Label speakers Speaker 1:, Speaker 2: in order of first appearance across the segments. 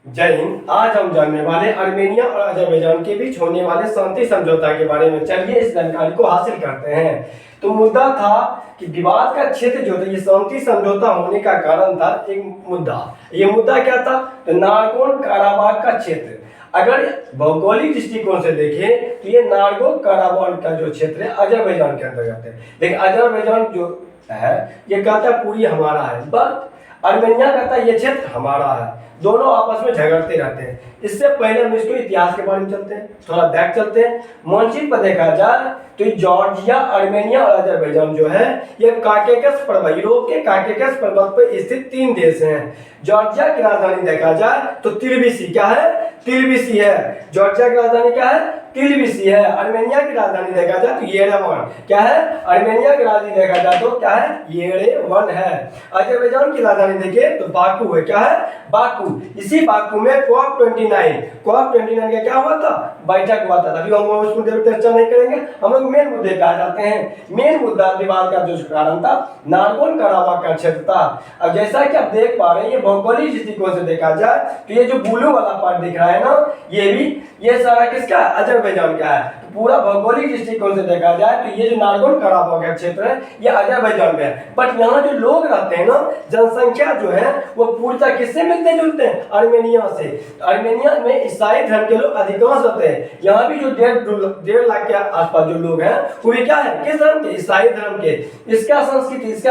Speaker 1: जय हिंद। आज हम जानने वाले आर्मेनिया और अजरबैजान के बीच होने वाले शांति समझौता के बारे में। चलिए इस जानकारी को हासिल करते हैं। तो मुद्दा था कि विवाद का क्षेत्र जो था, ये शांति समझौता होने का कारण था एक मुद्दा। ये मुद्दा क्या था? तो नागोर्नो काराबाख का क्षेत्र। अगर भौगोलिक दृष्टिकोण से देखें तो ये नागोर्नो काराबाख का जो क्षेत्र है अजरबैजान के अंतर्गत है। लेकिन अजरबैजान जो है ये कहता है पूरी हमारा है, बट आर्मेनिया कहता है ये क्षेत्र हमारा है। दोनों आपस में झगड़ते रहते हैं। इससे पहले हम इसको इतिहास के बारे में चलते हैं, थोड़ा बैक चलते हैं। मानचित्र पर देखा जाए तो जॉर्जिया, आर्मेनिया और अजरबैजान जो है ये काकेकस पर्वत, यूरोप के काकेकस पर्वत पर स्थित 3 देश हैं। जॉर्जिया की राजधानी देखा जाए तो तिल्बिसी, क्या है? तिल्बिसी है। जॉर्जिया की राजधानी क्या है? तिल्बिसी है। आर्मेनिया की राजधानी देखा जाए तो येरेवन, क्या है? आर्मेनिया की राजधानी देखा जाए तो क्या है? येरेवन है। अजरबैजान की राजधानी देखिए तो बाकू है, क्या है? बाकू। इसी बाकू में COP 29 का क्या हुआ था? बैठक हुआ था। अभी हम उस मुद्दे पर चर्चा नहीं करेंगे, हम लोग मेन मुद्दे पे आ जाते हैं। मेन मुद्दा विवाद का जो कारण था नागोर्नो काराबाख का क्षेत्र था। अब जैसा कि आप देख पा रहे हैं, ये भौगोलिक दृष्टिकोण से देखा जाए तो ये जो ब्लू वाला पार्ट दिख रहा है ना, ये सारा किसका है? अजरबैजान का है। तो पूरा भौगोलिक दृष्टिकोण से देखा जाए तो ये जो नागोर्नो काराबाख का क्षेत्र है ये अजरबैजान में है। बट यहाँ जो लोग रहते हैं ना, जनसंख्या जो है वो पूर्णतः किससे मिलते जुलते हैं? आर्मेनिया से। आर्मेनिया में ईसाई धर्म के लोग अधिकांश रहते हैं। यहाँ भी जो 1.5 लाख के आसपास जो लोग हैं वो भी क्या है? किस धर्म के? ईसाई धर्म के। इसका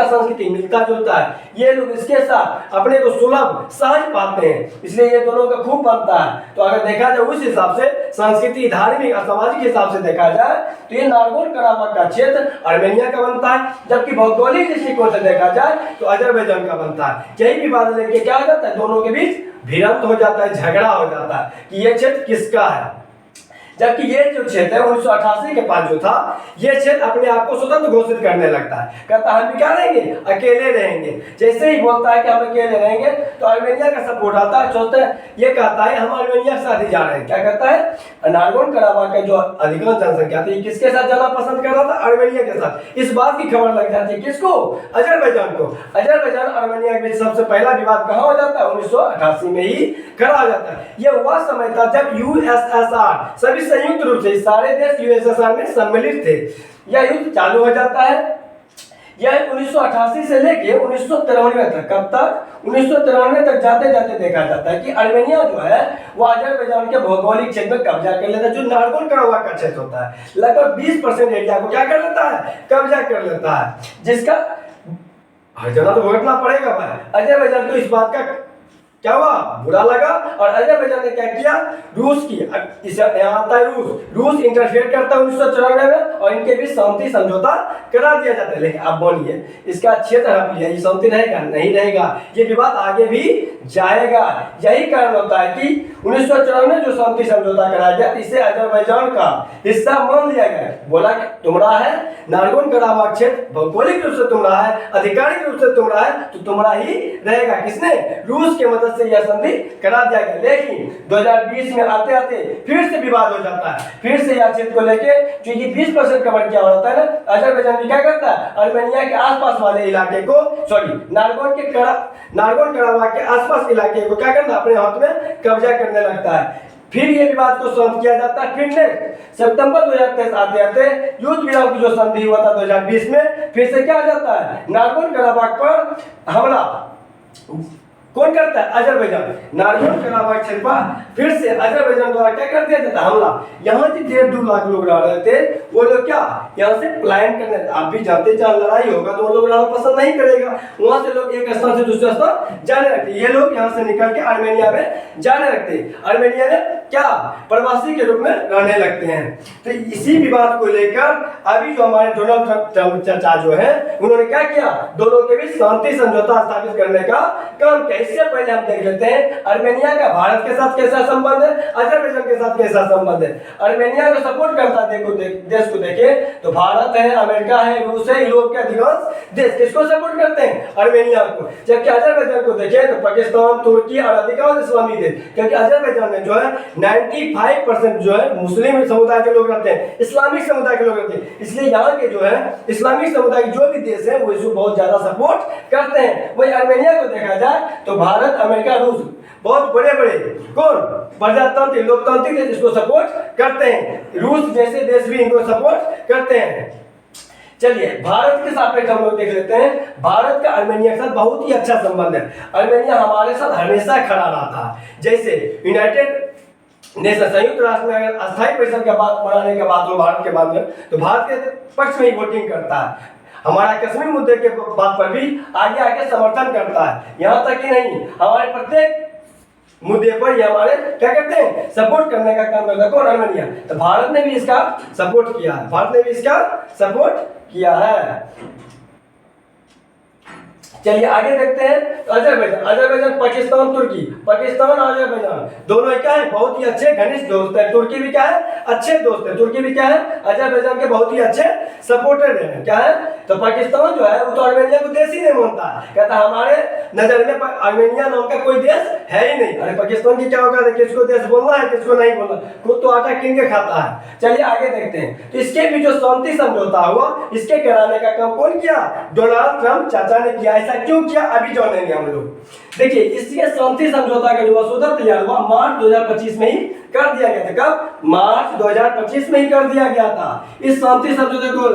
Speaker 1: संस्कृति मिलता जुलता है। ये लोग इसके साथ अपने को सुलभ सहज पाते हैं, इसलिए ये दोनों का खूब बनता है। तो अगर देखा जाए उस हिसाब से, संस्कृति, धार्मिक और सामाजिक हिसाब से देखा जाए तो ये नागोर्नो काराबाख का क्षेत्र आर्मेनिया का बनता है, जबकि भौगोलिक दृष्टिकोण से देखा जाए तो अजरबैजान का बनता है। यही विवाद लेके क्या हो जाता है? दोनों के बीच भिड़ंत हो जाता है, झगड़ा हो जाता है कि ये क्षेत्र किसका है। जबकि ये जो क्षेत्र है 1988 के बाद जो था, ये क्षेत्र अपने आप को स्वतंत्र घोषित करने लगता है। कहता है हम क्या रहेंगे? अकेले रहेंगे। जैसे ही बोलता है कि हम अकेले रहेंगे तो आर्मेनिया का सपोर्ट आता है। सोचते हैं, ये कहता है हम आर्मेनिया के साथ ही जा रहे हैं। क्या कहता है? नागोर्नो काराबाख का जो अधिकांश जनसंख्या थी किसके साथ जाना पसंद कर रहा था? आर्मेनिया के साथ। इस बात की खबर लग जाती है किसको? अजरबैजान को। अजरबैजान आर्मेनिया के बीच सबसे पहला विवाद कहाँ हो जाता है? 1988 में ही खड़ा हो जाता है। यह वह समय था जब यूएसएसआर, सभी संयुक्त रूप से सारे देश यूएसएसआर में सम्मिलित थे। यह युद्ध चालू हो जाता है। यह 1988 से लेके 1993 तक, कब तक? 1993 तक जाते जाते देखा जाता है कि आर्मेनिया जो है वो अजरबैजान के भौगोलिक क्षेत्र में कब्जा कर लेता है, जो नागोर्नो काराबाख का क्षेत्र होता है। लगभग 20% एरिया को क्या कर लेता है? कब्जा कर लेता है, जिसका हर जगह तो भुगतना पड़ेगा भाई। अजरबैजान को इस बात का क्या हुआ? बुरा लगा। और अजरबैजान ने क्या किया? रूस की, यहाँ आता है रूस इंटरफेयर करता है 1994 में और इनके बीच शांति समझौता करा दिया जाता है। लेकिन अब बोलिए, इसका क्षेत्र हड़प लिया, ये शांति रहेगा? नहीं रहेगा। ये विवाद आगे भी जाएगा। यही कारण होता है कि 1994 में जो शांति समझौता कराया गया इसे अजरबैजान का हिस्सा मान लिया गया। बोला कि तुम्हारा है नागोर्नो काराबाख क्षेत्र, भौगोलिक रूप से तुम्हारा है, आधिकारिक रूप से तुम्हारा है, तो तुम्हारा ही रहेगा। किसने? रूस के मदद से यह संधि करा दिया गया। लेकिन 2020 में आते आते फिर से विवाद हो जाता है। फिर से यह क्षेत्र को लेके जो ये 20% कवर किया होता है ना, अजरबैजान क्या करता है? आर्मेनिया के आसपास वाले इलाके को, नागोर्नो काराबाख के आसपास इलाके को क्या करना? अपने हाथ में कब्जा करने लगता है। फिर ये विवाद को शांत किया जाता है। फिर नेक्स्ट सितंबर 2023 आते आते युद्ध विराम की जो संधि हुआ था 2020 में, फिर से क्या आ जाता है? नागोर्नो काराबाख पर हमला कौन करता है? अजरबैजान। नागोर्नो काराबाख क्षेत्र पर फिर से अजरबैजान द्वारा क्या कर दिया जाता है? हमला। यहाँ से 1.5-2 लाख लोग रह रहे थे, वो लोग क्या यहाँ से प्लान करने, आप भी जानते हैं जहाँ लड़ाई होगा तो वो लोग रहना पसंद नहीं करेगा। वहां से लोग एक स्थान से दूसरे स्थान जाने लगते। ये लोग यहाँ से निकल के आर्मेनिया में जाने लगते। आर्मेनिया में क्या प्रवासी के रूप में रहने लगते हैं। तो इसी विवाद को लेकर अभी जो हमारे डोनाल्ड ट्रंप चाचा जो है उन्होंने क्या किया? दोनों के बीच शांति समझौता स्थापित करने का काम किया। इससे पहले हम देख लेते हैं आर्मेनिया का भारत के साथ कैसा संबंध है, अजरबैजान के साथ कैसा संबंध है। आर्मेनिया को सपोर्ट करता देश को देखें तो भारत है, अमेरिका है, रूस है, यूरोप के अधिकांश देश किसको सपोर्ट करते हैं? आर्मेनिया को। जबकि अजरबैजान को देखें तो पाकिस्तान, तुर्की और अधिकांश इस्लामी देश, क्योंकि अजरबैजान में जो है 95% जो है मुस्लिम समुदाय के लोग रहते हैं, इस्लामिक समुदाय के लोग रहते हैं। इसलिए यहाँ के जो है इस्लामिक समुदाय के जो भी देश है वो इसको बहुत ज्यादा सपोर्ट करते हैं। वही आर्मेनिया को देखा जाए तो भारत, अमेरिका, रूस बहुत बड़े बड़े कौन प्रजातंत्र लोकतांत्रिक देश इसको सपोर्ट करते हैं। रूस जैसे देश भी इनको सपोर्ट करते हैं। चलिए भारत के सापेक्ष हम लोग देख लेते हैं। भारत का आर्मेनिया के साथ बहुत ही अच्छा संबंध है। आर्मेनिया हमारे साथ हमेशा खड़ा रहा था। जैसे यूनाइटेड नेशन संयुक्त राष्ट्र में अगर अस्थायी परिषद का बात बनाने के बाद हो भारत के बाद में, तो भारत के पक्ष में ही वोटिंग करता है। हमारा कश्मीर मुद्दे के बात पर भी आगे आके समर्थन करता है। यहाँ तक ही नहीं, हमारे प्रत्येक मुद्दे पर ये हमारे क्या करते हैं, सपोर्ट करने का काम करता है। कौन? आर्मेनिया। तो भारत ने भी इसका सपोर्ट किया है। भारत ने भी इसका सपोर्ट किया है। चलिए आगे देखते हैं। अजरबैजान, अजरबैजान पाकिस्तान, तुर्की, पाकिस्तान अजरबैजान दोनों क्या है, बहुत ही अच्छे घनिष्ठ दोस्त है। तुर्की भी क्या है, अच्छे दोस्त है। तुर्की भी क्या है, अजरबैजान के बहुत ही अच्छे सपोर्टर है। क्या है, तो पाकिस्तान जो है वो तो आर्मेनिया को देश ही नहीं मानता, कहता हमारे नजर में आर्मेनिया नाम का कोई देश है ही नहीं। अरे पाकिस्तान की क्या होगा, किसको देश बोलना है किसको नहीं बोलना, खुद तो आटा कीन के खाता है। चलिए आगे देखते हैं। तो इसके भी जो शांति समझौता हुआ, इसके कराने का काम कौन किया, डोनाल्ड ट्रंप चाचा ने किया। ऐसा क्यों किया अभी जानेंगे हम लोग। देखिए इसके शांति समझौता का जो मसौदा तैयार हुआ मार्च 2025 में ही कर दिया गया था। कब? मार्च 2025 में ही कर दिया गया था। इस शांति समझौते को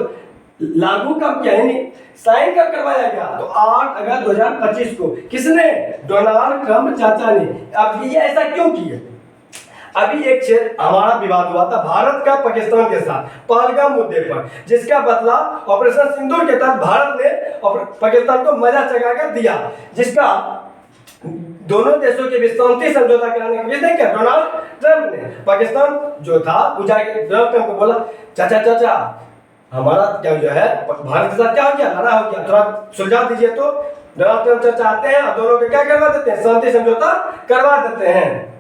Speaker 1: लागू कब किया, यानी साइन कब करवाया गया, तो 8 अगस्त 2025 को। किसने? डोनाल्ड ट्रंप चाचा ने। अब ये ऐसा क्यों किया? अभी एक क्षेत्र हमारा विवाद हुआ था भारत का पाकिस्तान के साथ पहलगाम मुद्दे पर, जिसका बदला ऑपरेशन सिंदूर के तहत भारत ने पाकिस्तान को मजा चखा कर दिया, जिसका दोनों देशों के बीच शांति समझौता कराने का किसने किया, डोनाल्ड ट्रंप ने। पाकिस्तान जो था पूछा कि डोनाल्ड ट्रंप को बोला चाचा चाचा हमारा क्या जो है भारत के साथ क्या हो गया, लड़ा हो गया, थोड़ा सुलझा दीजिए। तो डोनाल्ड ट्रंप चाचा आते हैं और दोनों को क्या करवा देते हैं, शांति समझौता करवा देते हैं।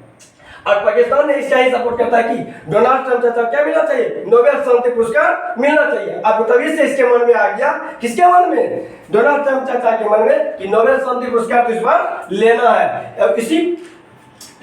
Speaker 1: और पाकिस्तान ने इसका ही सपोर्ट करता है कि डोनाल्ड ट्रंप चाचा क्या मिलना चाहिए, नोबेल शांति पुरस्कार मिलना चाहिए। अब तभी से इसके मन में आ गया, किसके मन में, डोनाल्ड ट्रंप चाचा के मन में, कि नोबेल शांति पुरस्कार तो इस बार लेना है। और इसी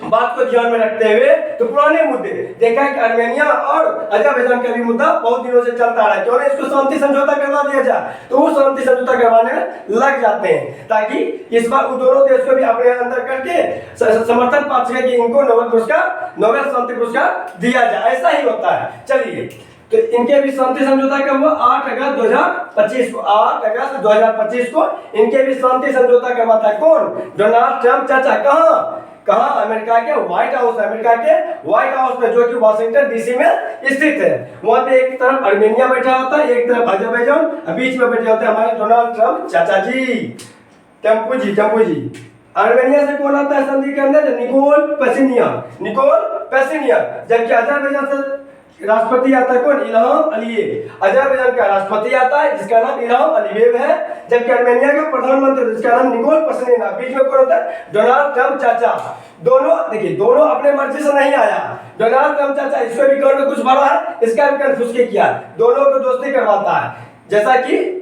Speaker 1: बात को ध्यान में रखते हुए तो पुराने मुद्दे देखा कि आर्मेनिया और अजरबैजान का भी मुद्दा बहुत दिनों से चलता रहा है, क्यों नहीं इसको शांति समझौता करवा दिया जाए। तो वो शांति समझौता करवाने में लग जाते हैं ताकि इस बार उन दोनों देश को भी अपने अंदर करके समर्थन पा सके कि इनको नोबेल पुरस्कार, नोबेल शांति पुरस्कार दिया जाए। ऐसा ही होता है। चलिए तो इनके भी शांति समझौता कब हुआ, 8 अगस्त 2025 को। 8 अगस्त 2025 को इनके भी शांति समझौता करवाता है कौन, डोनाल्ड ट्रंप चाचा। कहाँ अमेरिका के व्हाइट हाउस, अमेरिका के व्हाइट हाउस में, जो कि वाशिंगटन डीसी में स्थित है। वहां पे एक तरफ आर्मेनिया बैठा होता है, एक तरफ अजरबैजान, बीच में बैठे होते हैं हमारे डोनाल्ड ट्रंप चाचा जी, टेम्पू जी। आर्मेनिया से कौन आता है संधि के अंदर, निकोल पैशिनियन। जबकि अजरबैजान से राष्ट्रपति आता है कौन, इल्हाम अलीयेव। अजरबैजान का राष्ट्रपति आता है जिसका नाम इल्हाम अलीयेव है, जबकि आर्मेनिया का प्रधानमंत्री जिसका नाम निकोल पैशिनियन है। बीच में कौन होता है, डोनाल्ड ट्रंप चाचा। दोनों देखिए, दोनों अपने मर्जी से नहीं आया। डोनाल्ड ट्रंप चाचा इसको भी कर कुछ भरा है, इसका भी कर फुसके किया, दोनों को दोस्ती करवाता है। जैसा कि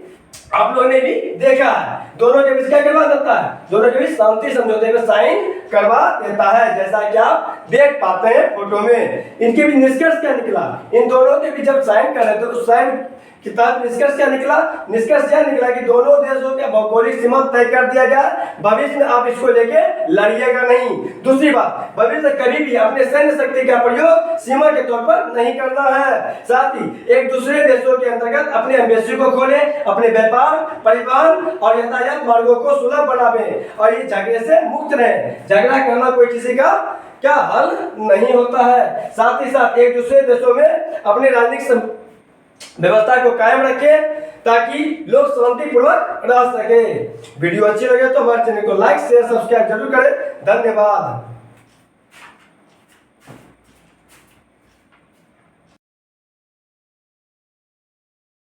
Speaker 1: आप लोगों ने भी देखा है, दोनों के बीच क्या करवा देता है, दोनों के बीच शांति समझौते में साइन करवा देता है, जैसा कि आप देख पाते हैं फोटो में। इनके भी निष्कर्ष क्या निकला, इन दोनों के भी जब साइन कर रहे थे उस साइन किताब निष्कर्ष क्या निकला, निष्कर्ष क्या निकला कि दोनों देशों के भौगोलिक सीमा तय कर दिया गया, भविष्य में आप इसको लेके लड़िएगा नहीं। दूसरी बात, भविष्य में कभी भी अपने सैन्य शक्ति का प्रयोग सीमा के तौर पर नहीं करना है। साथ ही एक दूसरे देशों के अंतर्गत अपने एम्बेसी को खोले, अपने व्यापार, परिवहन और यातायात मार्गों को सुलभ बनावे और ये झगड़े से मुक्त रहे। झगड़ा करना कोई किसी का क्या हल नहीं होता है। साथ ही साथ एक दूसरे देशों में अपनी राजनीतिक व्यवस्था को कायम रखें ताकि लोग शांतिपूर्वक रह सके। वीडियो अच्छी लगे तो हमारे चैनल को लाइक शेयर सब्सक्राइब जरूर करें। धन्यवाद।